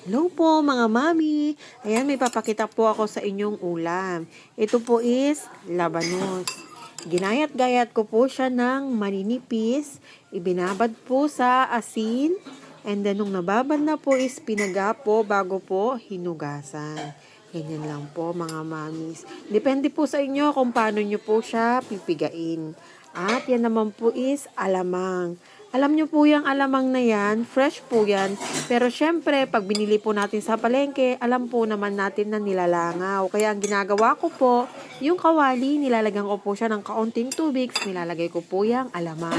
Hello po mga mami. Ayan, may papakita po ako sa inyong ulam. Ito po is labanos. Ginayat-gayat ko po siya ng maninipis. Ibinabad po sa asin. And then nung nababad na po is pinaga po bago po hinugasan. Ganyan lang po mga mamis. Depende po sa inyo kung paano nyo po siya pipigain. At yan naman po is alamang. Alam nyo po yung alamang na yan, fresh po yan. Pero syempre, pag binili po natin sa palengke, alam po naman natin na nilalangaw. Kaya ang ginagawa ko po, yung kawali, nilalagyan ko po siya ng kaunting tubig, nilalagay ko po yung alamang.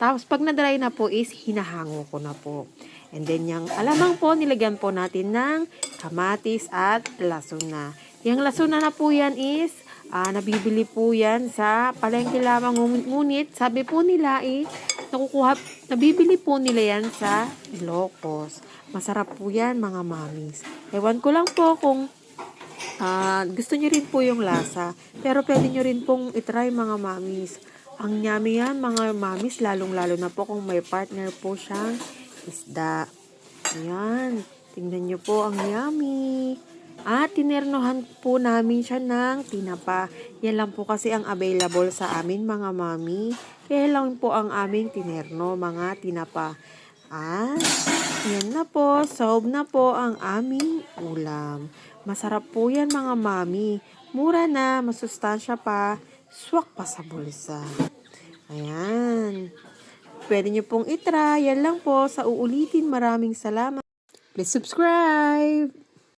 Tapos pag na-dry na po is, hinahango ko na po. And then yung alamang po, nilagyan po natin ng kamatis at lasuna. Yung lasuna na po yan is, nabibili po yan sa palengke lamang. Ngunit, sabi po nila nabibili po nila yan sa Ilocos. Masarap po yan mga mamis. Ewan ko lang po kung gusto nyo rin po yung lasa. Pero pwede nyo rin pong itry mga mamis. Ang yummy yan mga mamis, lalong-lalo na po kung may partner po siyang isda. Ayan, tingnan nyo po ang yummy. At tinernohan po namin siya ng tinapa. Yan lang po kasi ang available sa amin mga mami. Kaya lang po ang aming tinerno, mga tinapa. At yan na po, solve na po ang aming ulam. Masarap po yan mga mami. Mura na, masustansya pa, swak pa sa bulsa. Ayan. Pwede nyo pong itry. Yan lang po, sa uulitin. Maraming salamat. Please subscribe!